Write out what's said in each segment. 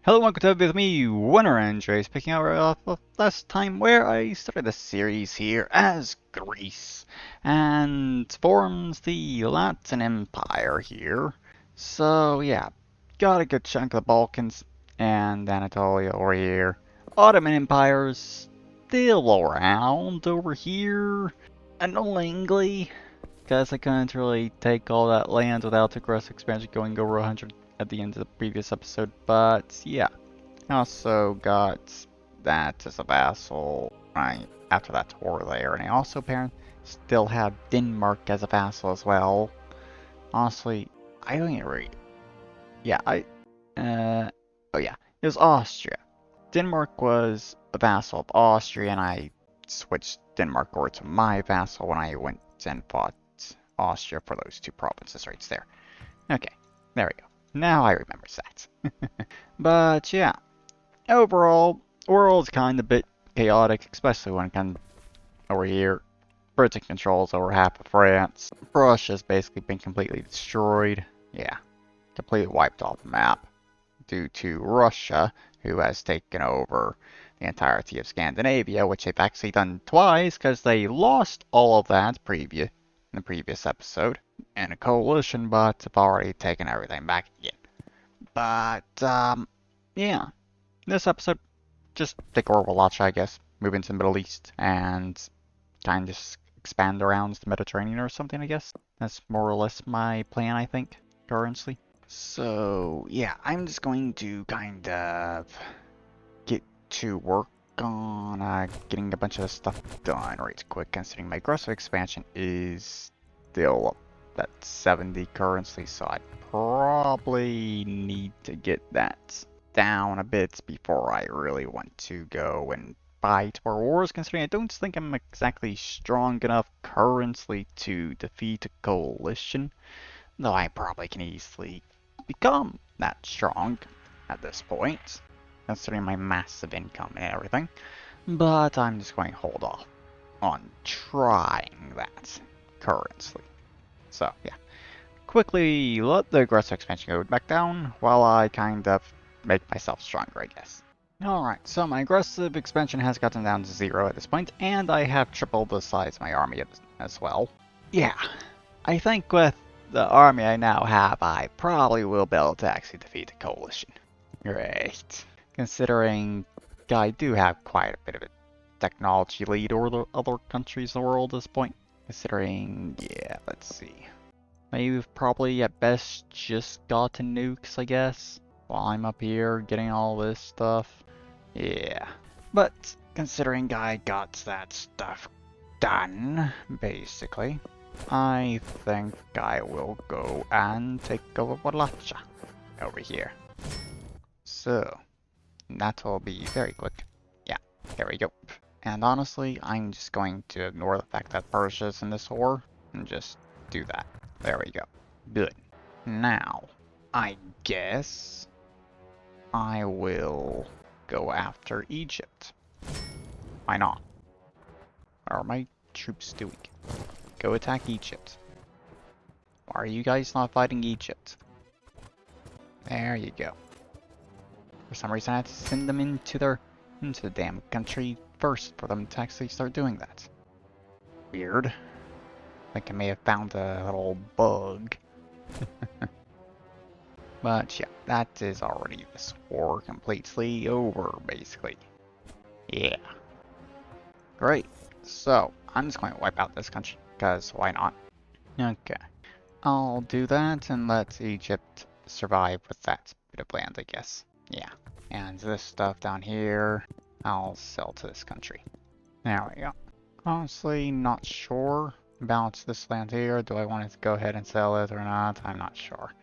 Hello, welcome to with me, Winner Andres, picking up off of last time where I started the series here as Greece and forms the Latin Empire here. So yeah, got a good chunk of the Balkans and Anatolia over here. Ottoman Empire's still around over here, annoyingly, because I couldn't really take all that land without aggressive expansion going over 100 at the end of the previous episode, but yeah. I also got that as a vassal right after that war there, and I also apparently still have Denmark as a vassal as well. Honestly, I don't even read. Yeah, oh yeah, it was Austria. Denmark was a vassal of Austria, and I switched Denmark over to my vassal when I went and fought Austria for those two provinces right there. Okay, there we go. Now I remember that. But yeah, overall, world's kind of a bit chaotic, especially when it comes over here. Britain controls over half of France. Russia's basically been completely destroyed. Yeah, completely wiped off the map due to Russia, who has taken over the entirety of Scandinavia, which they've actually done twice because they lost all of that in the previous episode in a coalition, but have already taken everything back again. But yeah, this episode just take over Wallachia, I guess, move into the Middle East, and kind of just expand around the Mediterranean or something, I guess. That's more or less my plan, I think, currently. So, yeah, I'm just going to kind of get to work on getting a bunch of stuff done right quick, considering my aggressive expansion is still up at 70 currently, so I probably need to get that down a bit before I really want to go and fight more wars, considering I don't think I'm exactly strong enough currently to defeat a coalition, though I probably can easily become that strong at this point, considering my massive income and everything. But I'm just going to hold off on trying that currently. So, yeah. Quickly let the aggressive expansion go back down while I kind of make myself stronger, I guess. Alright, so my aggressive expansion has gotten down to 0 at this point, and I have tripled the size of my army as well. Yeah, I think with the army I now have, I probably will be able to actually defeat the coalition. Great. Considering I do have quite a bit of a technology lead over the other countries in the world at this point. Considering, yeah, let's see. We've probably at best just gotten nukes, I guess, while I'm up here getting all this stuff. Yeah. But considering I got that stuff done, basically, I think I will go and take over Wallachia over here. So, that'll be very quick. Yeah, there we go. And honestly, I'm just going to ignore the fact that Persia's in this war and just do that. There we go. Good. Now, I guess I will go after Egypt. Why not? What are my troops doing? Go attack Egypt. Why are you guys not fighting Egypt? There you go. For some reason I had to send them into the damn country first for them to actually start doing that. Weird. I think I may have found a little bug. But yeah, that is already this war completely over, basically. Yeah. Great. So, I'm just going to wipe out this country, because why not? Okay. I'll do that and let Egypt survive with that bit of land, I guess. Yeah. And this stuff down here, I'll sell to this country. There we go. Honestly, not sure about this land here. Do I want to go ahead and sell it or not? I'm not sure.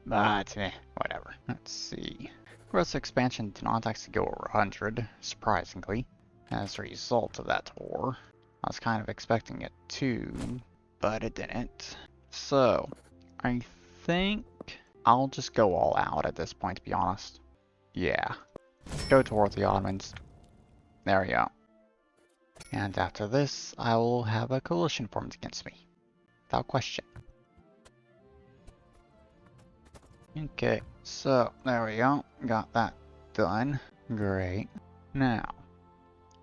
But, whatever. Let's see. Gross expansion did not actually go over 100, surprisingly, as a result of that war. I was kind of expecting it to, but it didn't. So, I think I'll just go all out at this point, to be honest. Yeah. Go towards the Ottomans. There we go. And after this, I will have a coalition formed against me. Without question. Okay, so there we go. Got that done. Great. Now,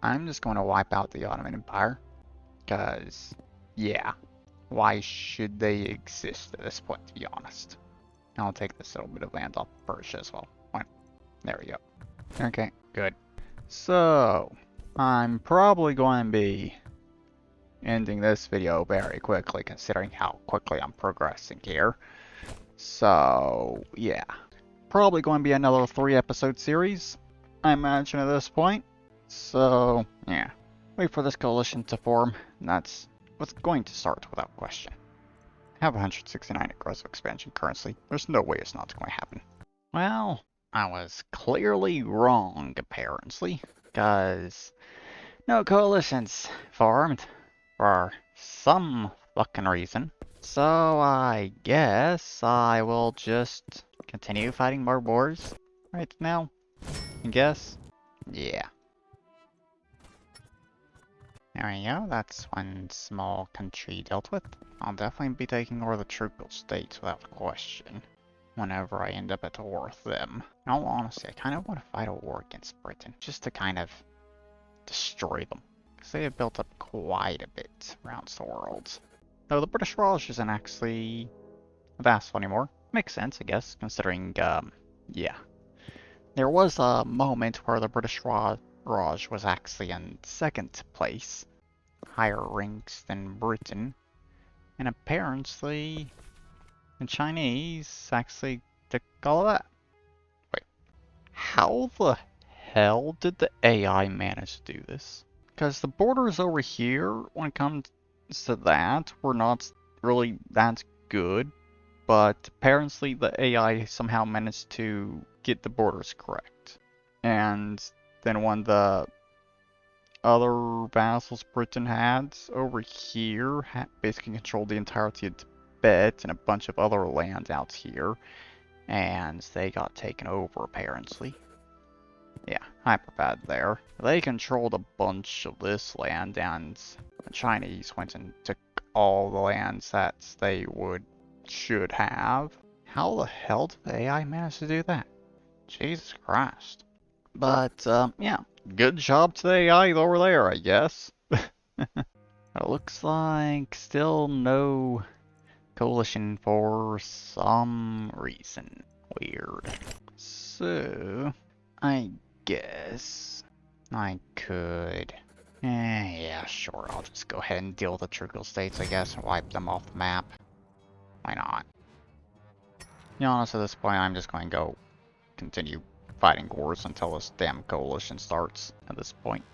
I'm just going to wipe out the Ottoman Empire. Because, yeah, why should they exist at this point, to be honest? I'll take this little bit of land off Persia as well. There we go. Okay, good. So, I'm probably going to be ending this video very quickly, considering how quickly I'm progressing here. So, yeah. Probably going to be another 3-episode series, I imagine, at this point. So, yeah. Wait for this coalition to form, and that's what's going to start without question. I have 169 aggressive expansion currently. There's no way it's not going to happen. Well, I was clearly wrong, apparently, because no coalitions formed for some fucking reason. So I guess I will just continue fighting more wars right now, I guess. Yeah. There we go, that's one small country dealt with. I'll definitely be taking over the Trucal states without question, whenever I end up at war with them. In all honesty, I kind of want to fight a war against Britain, just to kind of destroy them. Because they have built up quite a bit around the world. Though the British Raj isn't actually a vassal anymore. Makes sense, I guess, considering, yeah. There was a moment where the British Raj was actually in second place, higher ranks than Britain, and apparently the Chinese actually took all of that. Wait, how the hell did the AI manage to do this? Because the borders over here, when it comes to that, were not really that good, but apparently the AI somehow managed to get the borders correct. And then when the other vassals Britain had over here basically controlled the entirety of Tibet and a bunch of other lands out here, and they got taken over apparently. Yeah, hyperpad there. They controlled a bunch of this land, and the Chinese went and took all the lands that they should have. How the hell did the AI manage to do that? Jesus Christ. But, yeah, good job to the AI over there, I guess. It looks like still no coalition for some reason. Weird. So, I guess I could. Yeah, sure. I'll just go ahead and deal with the Trucal states, I guess, and wipe them off the map. Why not? To be honest, at this point, I'm just going to go continue fighting wars until this damn coalition starts at this point.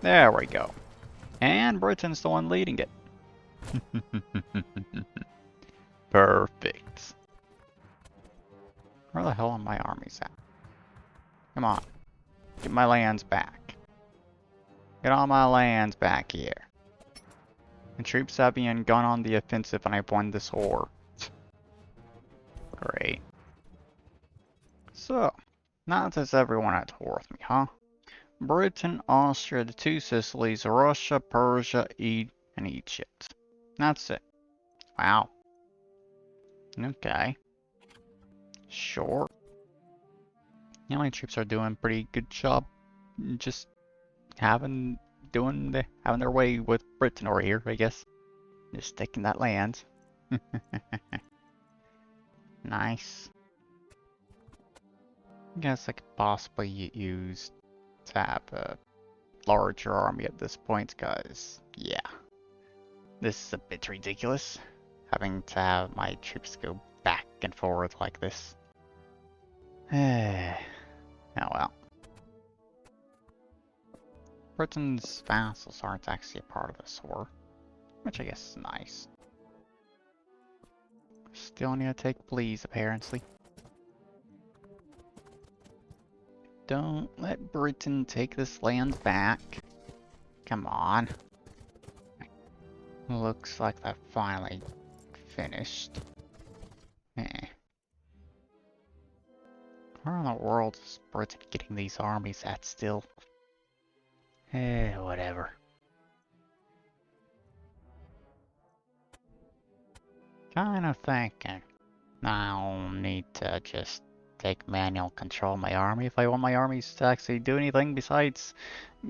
There we go. And Britain's the one leading it. Perfect. Where the hell are my armies at? Come on. Get my lands back. Get all my lands back here. The troops have been gone on the offensive and I've won this war. Great. So, now that's everyone at war with me, huh? Britain, Austria, the two Sicilies, Russia, Persia, and Egypt. That's it. Wow. Okay. Sure. Yeah, my troops are doing a pretty good job. Just having their way with Britain over here, I guess. Just taking that land. Nice. I guess I could possibly use to have a larger army at this point, guys. Yeah. This is a bit ridiculous. Having to have my troops go back and forth like this. Oh well. Britain's vassals aren't actually a part of this war, which I guess is nice. Still need to take pleas, apparently. Don't let Britain take this land back. Come on. Looks like that finally finished. Where in the world is Britain getting these armies at still? Whatever. Kind of thinking I'll need to just take manual control of my army if I want my armies to actually do anything besides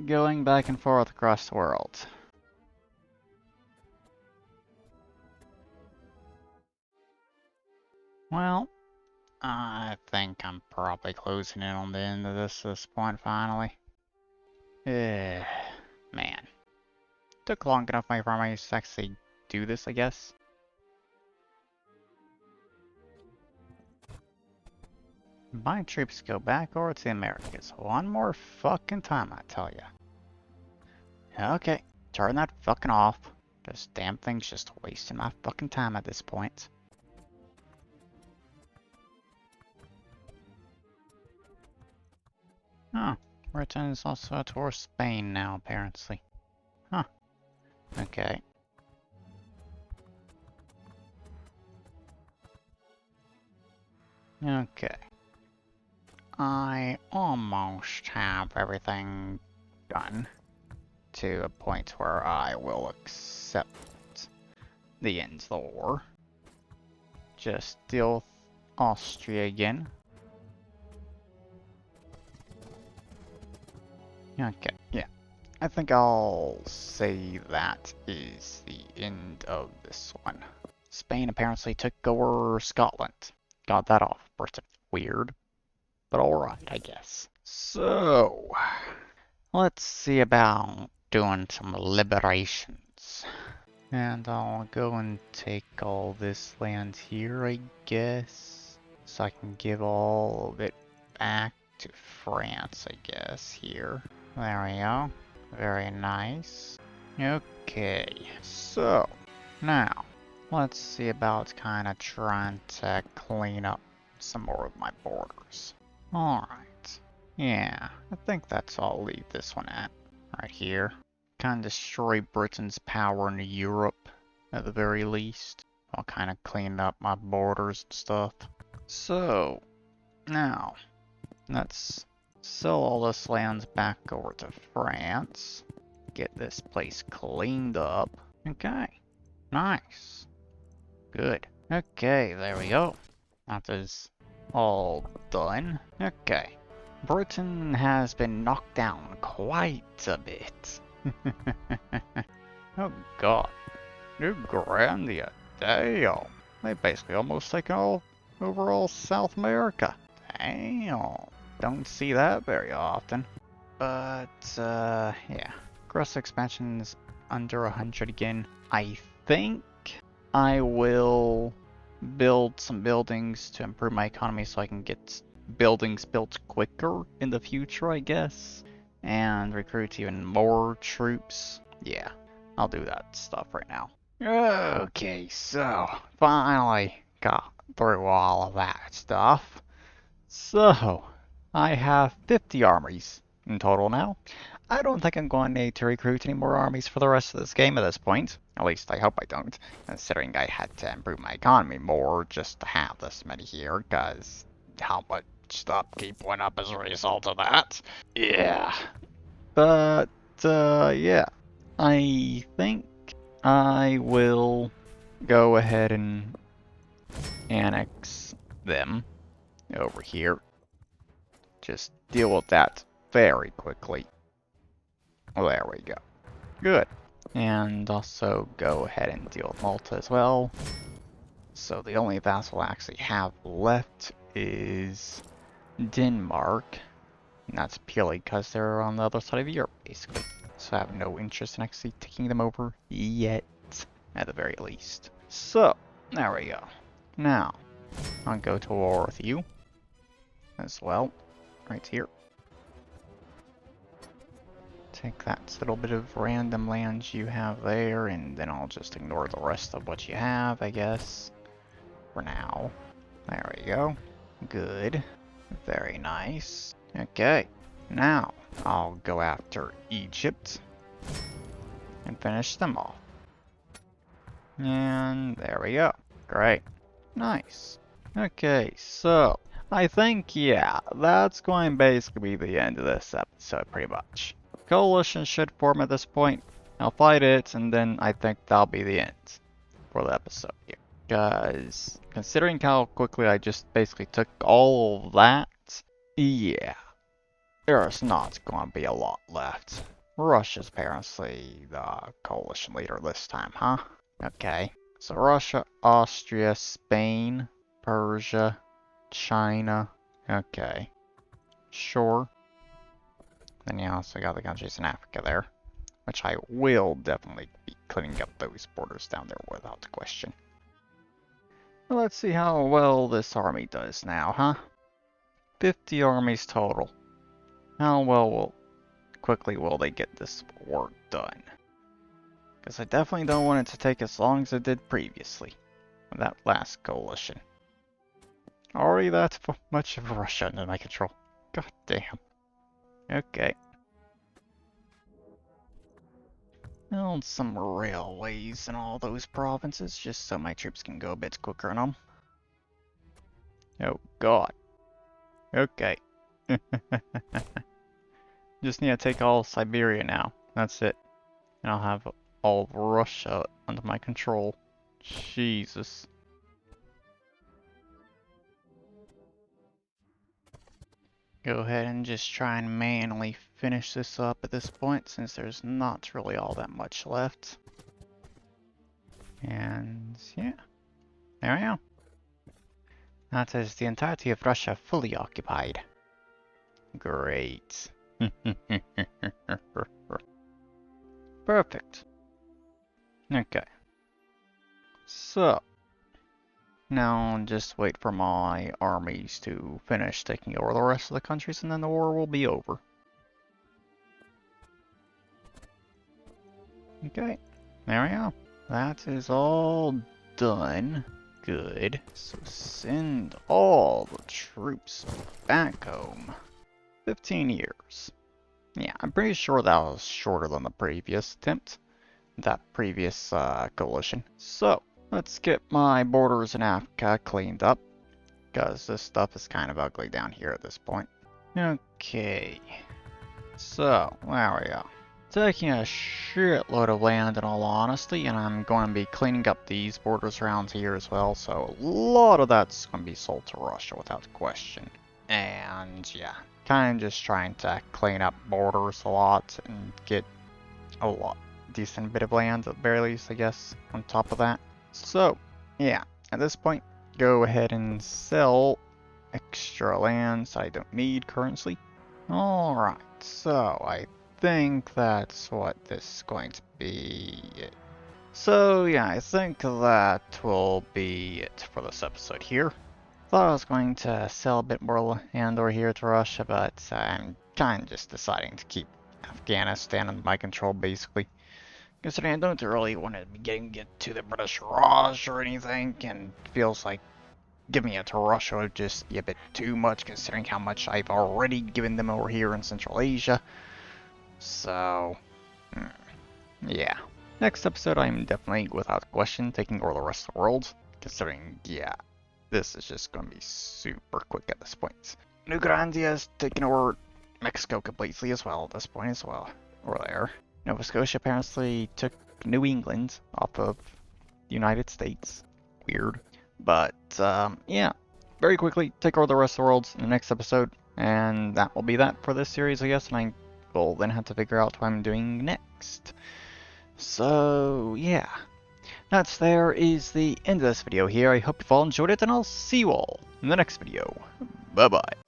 going back and forth across the world. Well, I think I'm probably closing in on the end of this point finally. Man. Took long enough for my armies to actually do this, I guess. My troops go back over to the Americas. One more fucking time, I tell ya. Okay, turn that fucking off. This damn thing's just wasting my fucking time at this point. Oh, Britain is also towards Spain now, apparently. Huh. Okay. Okay. I almost have everything done to a point where I will accept the end of the war. Just deal with Austria again. Okay, yeah. I think I'll say that is the end of this one. Spain apparently took over Scotland. Got that off Britain. Weird. But alright, I guess. So, let's see about doing some liberations. And I'll go and take all this land here, I guess. So I can give all of it back to France, I guess, here. There we go. Very nice. Okay, so, now, let's see about kind of trying to clean up some more of my borders. Alright. Yeah, I think that's all I'll leave this one at. Right here. Kind of destroy Britain's power in Europe, at the very least. I'll kind of clean up my borders and stuff. So, now, let's sell all this land back over to France. Get this place cleaned up. Okay. Nice. Good. Okay, there we go. That is all done. Okay. Britain has been knocked down quite a bit. Oh god. New Grandia. Damn. They basically almost taken over all South America. Damn. Don't see that very often. But, yeah. Gross expansion is under 100 again. I think I will build some buildings to improve my economy so I can get buildings built quicker in the future, I guess. And recruit even more troops. Yeah, I'll do that stuff right now. Okay, so finally got through all of that stuff. So, I have 50 armies in total now. I don't think I'm going to need to recruit any more armies for the rest of this game at this point. At least I hope I don't, considering I had to improve my economy more just to have this many here, because how much upkeep went up as a result of that. Yeah. But, yeah. I think I will go ahead and annex them over here. Just deal with that very quickly. There we go. Good. And also go ahead and deal with Malta as well. So the only vassal I actually have left is Denmark. And that's purely because they're on the other side of Europe, basically. So I have no interest in actually taking them over yet, at the very least. So, there we go. Now, I'll go to war with you as well, right here. Take that little bit of random land you have there, and then I'll just ignore the rest of what you have, I guess, for now. There we go. Good. Very nice. Okay, now I'll go after Egypt and finish them off. And there we go. Great. Nice. Okay, so I think, yeah, that's going to basically be the end of this episode, pretty much. Coalition should form at this point. I'll fight it, and then I think that'll be the end for the episode here. Because considering how quickly I just basically took all of that, yeah, there's not going to be a lot left. Russia's apparently the coalition leader this time, huh? Okay. So Russia, Austria, Spain, Persia, China. Okay. Sure. Then you also got the countries in Africa there, which I will definitely be cleaning up those borders down there without question. Well, let's see how well this army does now, huh? 50 armies total. How quickly will they get this war done? Because I definitely don't want it to take as long as it did previously, with that last coalition. Already that much of Russia under my control. God damn. Okay. Build some railways in all those provinces, just so my troops can go a bit quicker on them. Oh god. Okay. Just need to take all of Siberia now. That's it. And I'll have all of Russia under my control. Jesus. Go ahead and just try and manually finish this up at this point, since there's not really all that much left. And yeah, there we go. That is the entirety of Russia fully occupied. Great. Perfect. Okay. So, now just wait for my armies to finish taking over the rest of the countries, and then the war will be over. Okay, there we go. That is all done. Good. So send all the troops back home. 15 years. Yeah, I'm pretty sure that was shorter than the previous attempt. That previous coalition. So, let's get my borders in Africa cleaned up, because this stuff is kind of ugly down here at this point. Okay. So, there we go. Taking a shitload of land in all honesty, and I'm going to be cleaning up these borders around here as well, so a lot of that's going to be sold to Russia without question. And yeah, kind of just trying to clean up borders a lot and get a decent bit of land at the very least, I guess, on top of that. So, yeah, at this point, go ahead and sell extra lands I don't need currently. Alright, so I think that's what this is going to be. So yeah, I think that will be it for this episode here. Thought I was going to sell a bit more land over here to Russia, but I'm kind of just deciding to keep Afghanistan under my control, basically. Considering I don't really want to be getting it to the British Raj or anything, and it feels like giving it to Russia would just be a bit too much, considering how much I've already given them over here in Central Asia. So, yeah. Next episode, I'm definitely, without question, taking over the rest of the world, considering, yeah, this is just going to be super quick at this point. New Grandia is taking over Mexico completely as well at this point as well. Over there. Nova Scotia apparently took New England off of the United States. Weird. But, yeah. Very quickly, take over the rest of the world in the next episode. And that will be that for this series, I guess. And I will then have to figure out what I'm doing next. So, yeah. There is the end of this video here. I hope you've all enjoyed it, and I'll see you all in the next video. Bye-bye.